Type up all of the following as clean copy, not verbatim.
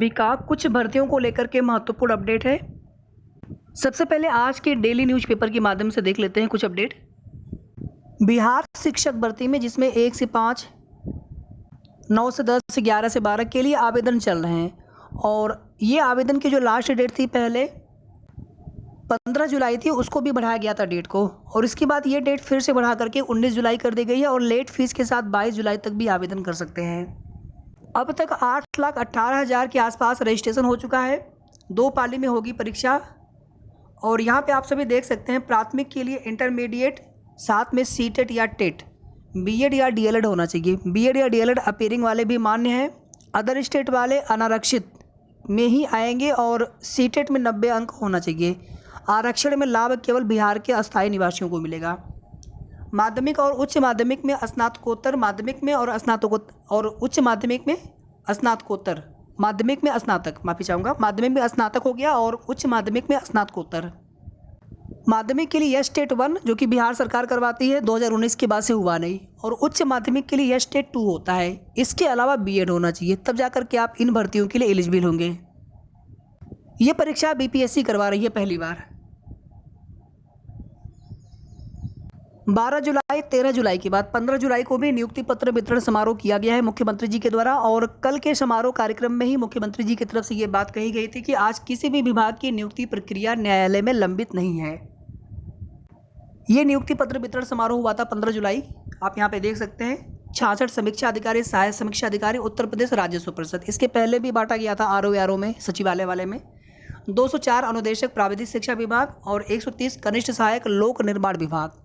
भी का कुछ भर्तियों को लेकर के महत्वपूर्ण अपडेट है। सबसे पहले आज के डेली न्यूज़पेपर के माध्यम से देख लेते हैं कुछ अपडेट। बिहार शिक्षक भर्ती में जिसमें 1 से 5, 9 से 10, 11 से 12 के लिए आवेदन चल रहे हैं और ये आवेदन की जो लास्ट डेट थी पहले 15 जुलाई थी, उसको भी बढ़ाया गया था डेट को, और इसके बाद ये डेट फिर से बढ़ा करके 19 जुलाई कर दी गई है और लेट फीस के साथ 22 जुलाई तक भी आवेदन कर सकते हैं। अब तक 8,18,000 के आसपास रजिस्ट्रेशन हो चुका है। 2 पाली में होगी परीक्षा और यहाँ पे आप सभी देख सकते हैं प्राथमिक के लिए इंटरमीडिएट, साथ में सीटेट या टेट, बीएड या डीएलएड होना चाहिए। बीएड या डीएलएड अपीयरिंग वाले भी मान्य हैं। अदर स्टेट वाले अनारक्षित में ही आएंगे और सीटेट में 90 अंक होना चाहिए। आरक्षण में लाभ केवल बिहार के अस्थायी निवासियों को मिलेगा। माध्यमिक और उच्च माध्यमिक में स्नातकोत्तर, माध्यमिक में और स्नातकोत्तर और उच्च माध्यमिक में स्नातकोत्तर, माध्यमिक में स्नातक, माफ़ी चाहूँगा, माध्यमिक में स्नातक हो गया और उच्च माध्यमिक में स्नातकोत्तर। माध्यमिक के लिए यस टेट 1 जो कि बिहार सरकार करवाती है, 2019 के बाद से हुआ नहीं, और उच्च माध्यमिक के लिए यस टेट 2 होता है। इसके अलावा बीएड होना चाहिए, तब जाकर के आप इन भर्तियों के लिए एलिजिबल होंगे। ये परीक्षा बीपीएससी करवा रही है पहली बार। 12 जुलाई, 13 जुलाई के बाद 15 जुलाई को भी नियुक्ति पत्र वितरण समारोह किया गया है मुख्यमंत्री जी के द्वारा, और कल के समारोह कार्यक्रम में ही मुख्यमंत्री जी की तरफ से ये बात कही गई थी कि आज किसी भी विभाग की नियुक्ति प्रक्रिया न्यायालय में लंबित नहीं है। ये नियुक्ति पत्र वितरण समारोह हुआ था 15 जुलाई, आप यहाँ पे देख सकते हैं। 66 समीक्षा अधिकारी, सहायक समीक्षा अधिकारी, उत्तर प्रदेश राजस्व परिषद। इसके पहले भी बांटा गया था आरओ में, सचिवालय वाले में। 204 अनुदेशक प्राविधिक शिक्षा विभाग और 130 कनिष्ठ सहायक लोक निर्माण विभाग।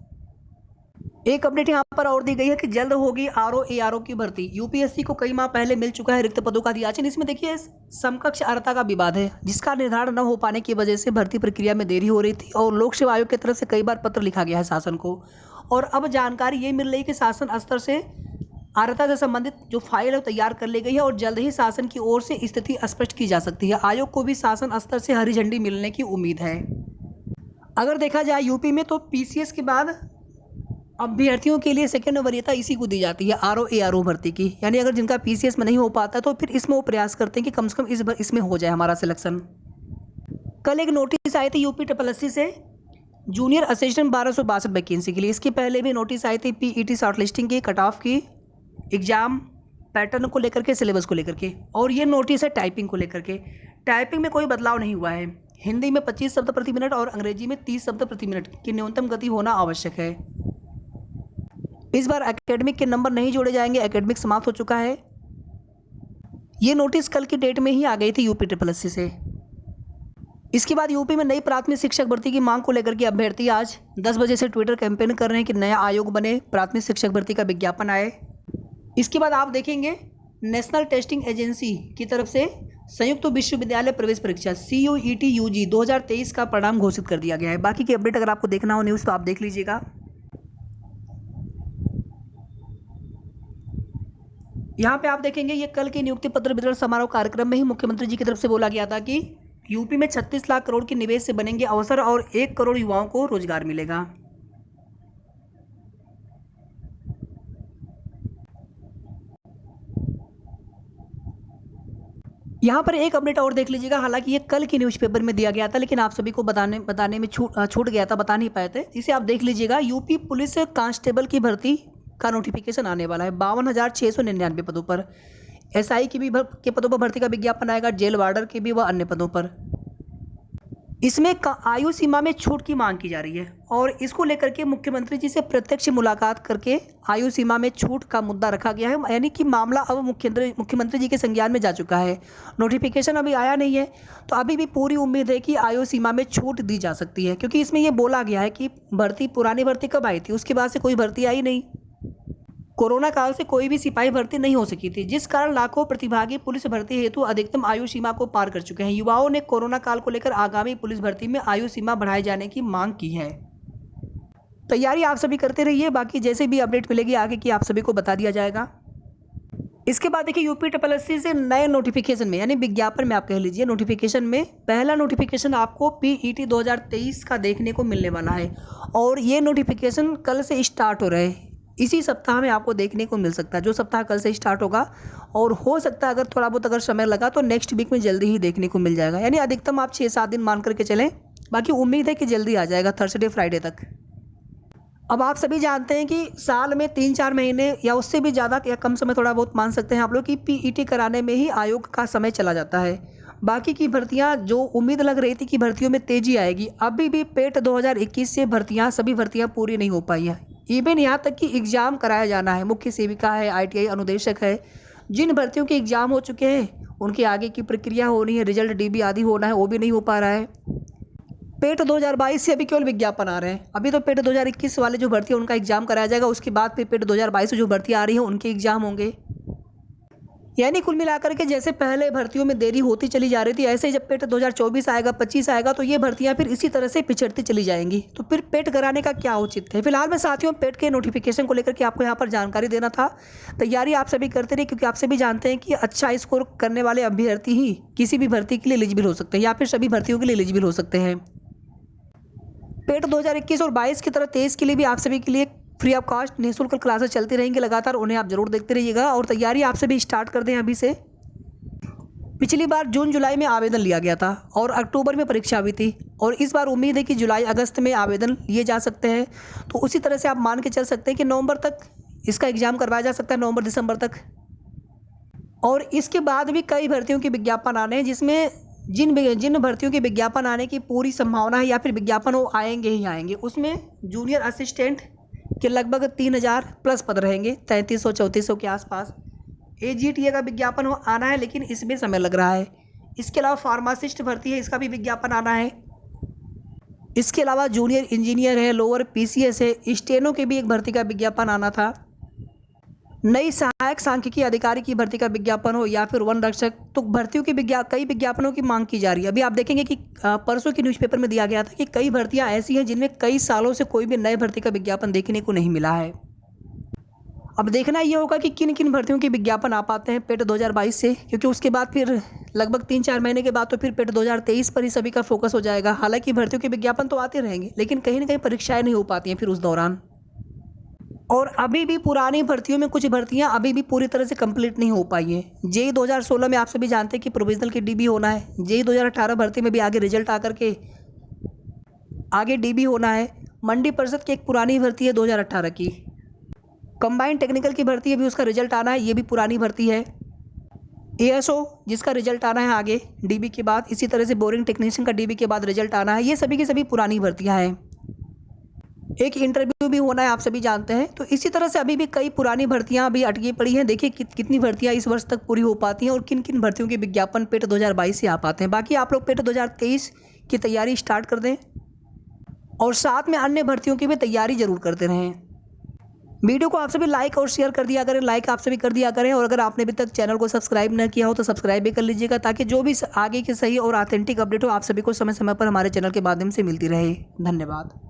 एक अपडेट यहाँ पर और दी गई है कि जल्द होगी आरओ की भर्ती। यूपीएससी को कई माह पहले मिल चुका है रिक्त पदों का अधियाचन। इसमें देखिए समकक्ष अर्हता का विवाद है, जिसका निर्धारण न हो पाने की वजह से भर्ती प्रक्रिया में देरी हो रही थी और लोक सेवा आयोग की तरफ से कई बार पत्र लिखा गया है शासन को, और अब जानकारी ये मिल रही है कि शासन स्तर से अर्हता से संबंधित जो फाइल है वो तैयार कर ली गई है और जल्द ही शासन की ओर से स्थिति स्पष्ट की जा सकती है। आयोग को भी शासन स्तर से हरी झंडी मिलने की उम्मीद है। अगर देखा जाए यूपी में तो पीसीएस के बाद अभ्यर्थियों के लिए सेकेंड वरीयता इसी को दी जाती है, आरओ भर्ती की। यानी अगर जिनका पीसीएस में नहीं हो पाता तो फिर इसमें वो प्रयास करते हैं कि कम से कम इसमें हो जाए हमारा सिलेक्शन। कल एक नोटिस आई थी यूपी SSC से जूनियर असिस्टेंट 1262 वैकेंसी के लिए। इसके पहले भी नोटिस आई थी पीईटी शॉर्टलिस्टिंग की, कट ऑफ की, एग्जाम पैटर्न को लेकर के, सिलेबस को लेकर के, और ये नोटिस है टाइपिंग को लेकर के। टाइपिंग में कोई बदलाव नहीं हुआ है। हिंदी में 25 शब्द प्रति मिनट और अंग्रेजी में 30 शब्द प्रति मिनट की न्यूनतम गति होना आवश्यक है। इस बार एकेडमिक के नंबर नहीं जोड़े जाएंगे, एकेडमिक समाप्त हो चुका है। ये नोटिस कल की डेट में ही आ गई थी यूपी SSC से। इसके बाद यूपी में नई प्राथमिक शिक्षक भर्ती की मांग को लेकर के अभ्यर्थी आज 10 बजे से ट्विटर कैंपेन कर रहे हैं कि नया आयोग बने, प्राथमिक शिक्षक भर्ती का विज्ञापन आए। इसके बाद आप देखेंगे नेशनल टेस्टिंग एजेंसी की तरफ से संयुक्त विश्वविद्यालय प्रवेश परीक्षा CUET UG 2023 का परिणाम घोषित कर दिया गया है। बाकी की अपडेट अगर आपको देखना हो न्यूज़ तो आप देख लीजिएगा। यहाँ पे आप देखेंगे ये कल के नियुक्ति पत्र वितरण समारोह कार्यक्रम में ही मुख्यमंत्री जी की तरफ से बोला गया था कि यूपी में 36 लाख करोड़ के निवेश से बनेंगे अवसर और 1 करोड़ युवाओं को रोजगार मिलेगा। यहाँ पर एक अपडेट और देख लीजिएगा। हालांकि ये कल के न्यूज़पेपर में दिया गया था, लेकिन आप सभी को बताने में छूट गया था, बता नहीं पाए थे। इसे आप देख लीजिएगा। यूपी पुलिस कांस्टेबल की भर्ती का नोटिफिकेशन आने वाला है 52,699 पदों पर। एसआई की भी के पदों पर भर्ती का विज्ञापन आएगा, जेल वार्डर के भी व अन्य पदों पर। इसमें आयु सीमा में छूट की मांग की जा रही है और इसको लेकर के मुख्यमंत्री जी से प्रत्यक्ष मुलाकात करके आयु सीमा में छूट का मुद्दा रखा गया है। यानी कि मामला अब मुख्यमंत्री जी के संज्ञान में जा चुका है। नोटिफिकेशन अभी आया नहीं है, तो अभी भी पूरी उम्मीद है कि आयु सीमा में छूट दी जा सकती है, क्योंकि इसमें यह बोला गया है कि पुरानी भर्ती कब आई थी, उसके बाद से कोई भर्ती आई नहीं। कोरोना काल से कोई भी सिपाही भर्ती नहीं हो सकी थी, जिस कारण लाखों प्रतिभागी पुलिस भर्ती हेतु अधिकतम आयु सीमा को पार कर चुके हैं। युवाओं ने कोरोना काल को लेकर आगामी पुलिस भर्ती में आयु सीमा बढ़ाए जाने की मांग की है। तैयारी आप सभी करते रहिए, बाकी जैसे भी अपडेट मिलेगी आगे की आप सभी को बता दिया जाएगा। इसके बाद देखिए यूपी SSC से नए नोटिफिकेशन में, यानी विज्ञापन में आप कह लीजिए, नोटिफिकेशन में पहला नोटिफिकेशन आपको पीईटी 2023 का देखने को मिलने वाला है और ये नोटिफिकेशन कल से स्टार्ट हो रहे हैं। इसी सप्ताह में आपको देखने को मिल सकता है, जो सप्ताह कल से स्टार्ट होगा। और हो सकता है अगर थोड़ा बहुत अगर समय लगा तो नेक्स्ट वीक में जल्दी ही देखने को मिल जाएगा, यानी अधिकतम आप 6-7 दिन मान करके चलें। बाकी उम्मीद है कि जल्दी आ जाएगा, थर्सडे फ्राइडे तक। अब आप सभी जानते हैं कि साल में 3-4 महीने या उससे भी ज़्यादा या कम समय थोड़ा बहुत मान सकते हैं आप लोग कि पीईटी कराने में ही आयोग का समय चला जाता है। बाकी की भर्तियां जो उम्मीद लग रही थी कि भर्तियों में तेज़ी आएगी, अभी भी पेट 2021 से सभी भर्तियां पूरी नहीं हो पाई हैं। इवन यहाँ तक कि एग्ज़ाम कराया जाना है, मुख्य सेविका है, ITI अनुदेशक है, जिन भर्तियों के एग्ज़ाम हो चुके हैं उनकी आगे की प्रक्रिया होनी है, रिजल्ट DB आदि होना है, वो भी नहीं हो पा रहा है। पेट 2022 से अभी केवल विज्ञापन आ रहे हैं। अभी तो पेट 2021 वाले जो भर्ती है उनका एग्जाम कराया जाएगा, उसके बाद फिर पेट 2022 से जो भर्ती आ रही है उनके एग्जाम होंगे। यानी कुल मिलाकर के जैसे पहले भर्तियों में देरी होती चली जा रही थी, ऐसे जब पेट 2024 आएगा, 25 आएगा तो ये भर्तियां फिर इसी तरह से पिछड़ती चली जाएंगी। तो फिर पेट कराने का क्या उचित है? फिलहाल में साथियों पेट के नोटिफिकेशन को लेकर के आपको यहाँ पर जानकारी देना था। तैयारी आप सभी करते रहिए, क्योंकि आप सभी जानते हैं कि अच्छा स्कोर करने वाले अभ्यर्थी ही किसी भी भर्ती के लिए एलिजिबल हो सकते हैं या फिर सभी भर्तियों के लिए एलिजिबल हो सकते हैं। पेट 2021 और 22 की तरह 23 के लिए भी आप सभी के लिए फ्री ऑफ कॉस्ट निःशुल्क क्लासेस चलती रहेंगी लगातार, उन्हें आप जरूर देखते रहिएगा। और तैयारी आप सभी स्टार्ट कर दें अभी से। पिछली बार जून जुलाई में आवेदन लिया गया था और अक्टूबर में परीक्षा हुई थी, और इस बार उम्मीद है कि जुलाई अगस्त में आवेदन लिए जा सकते हैं। तो उसी तरह से आप मान के चल सकते हैं कि नवंबर तक इसका एग्ज़ाम करवाया जा सकता है, नवंबर दिसंबर तक। और इसके बाद भी कई भर्तियों के विज्ञापन आने हैं, जिसमें जिन भर्तियों के विज्ञापन आने की पूरी संभावना है या फिर विज्ञापन वो आएंगे ही आएंगे, उसमें जूनियर असिस्टेंट के लगभग 3000 प्लस पद रहेंगे, 3300-3400 के आसपास। AGTA का विज्ञापन आना है, लेकिन इसमें समय लग रहा है। इसके अलावा फार्मासिस्ट भर्ती है, इसका भी विज्ञापन आना है। इसके अलावा जूनियर इंजीनियर है, लोअर PCS है, स्टेनो के भी एक भर्ती का विज्ञापन आना था। नई सहायक सांख्यिकी अधिकारी की भर्ती का विज्ञापन हो या फिर वन रक्षक, तो भर्तियों की कई विज्ञापनों की मांग की जा रही है। अभी आप देखेंगे कि परसों की न्यूज़पेपर में दिया गया था कि कई भर्तियां ऐसी हैं जिनमें कई सालों से कोई भी नए भर्ती का विज्ञापन देखने को नहीं मिला है। अब देखना ये होगा कि किन किन भर्तियों के विज्ञापन आ पाते हैं पेट 2022 से, क्योंकि उसके बाद फिर लगभग 3-4 महीने के बाद तो फिर पेट 2023 पर ही सभी का फोकस हो जाएगा। हालांकि भर्तियों के विज्ञापन तो आते रहेंगे, लेकिन कहीं ना कहीं परीक्षाएं नहीं हो पाती हैं फिर उस दौरान। और अभी भी पुरानी भर्तियों में कुछ भर्तियां अभी भी पूरी तरह से कंप्लीट नहीं हो पाई हैं। JEE 2016 में आप सभी जानते हैं कि प्रोविजनल की DB होना है। JEE 2018 भर्ती में भी आगे रिजल्ट आकर के आगे DB होना है। मंडी परिषद की एक पुरानी भर्ती है 2018 की। कंबाइंड टेक्निकल की भर्ती है, भी उसका रिजल्ट आना है, ये भी पुरानी भर्ती है। ASO जिसका रिजल्ट आना है आगे DB के बाद, इसी तरह से बोरिंग टेक्नीशियन का DB के बाद रिजल्ट आना है। ये सभी की सभी पुरानी भर्तियाँ हैं। एक इंटरव्यू भी होना है, आप सभी जानते हैं। तो इसी तरह से अभी भी कई पुरानी भर्तियां अभी अटकी पड़ी हैं। देखिए कितनी भर्तियां इस वर्ष तक पूरी हो पाती हैं और किन किन भर्तियों के विज्ञापन पेट 2022 से आ पाते हैं। बाकी आप लोग पेट 2023 की तैयारी स्टार्ट कर दें और साथ में अन्य भर्तियों की भी तैयारी जरूर करते रहें। वीडियो को आप सभी लाइक और शेयर कर दिया करें, लाइक आप सभी कर दिया करें। और अगर आपने अभी तक चैनल को सब्सक्राइब न किया हो तो सब्सक्राइब भी कर लीजिएगा, ताकि जो भी आगे की सही और ऑथेंटिक अपडेट हो आप सभी को समय समय पर हमारे चैनल के माध्यम से मिलती रहे। धन्यवाद।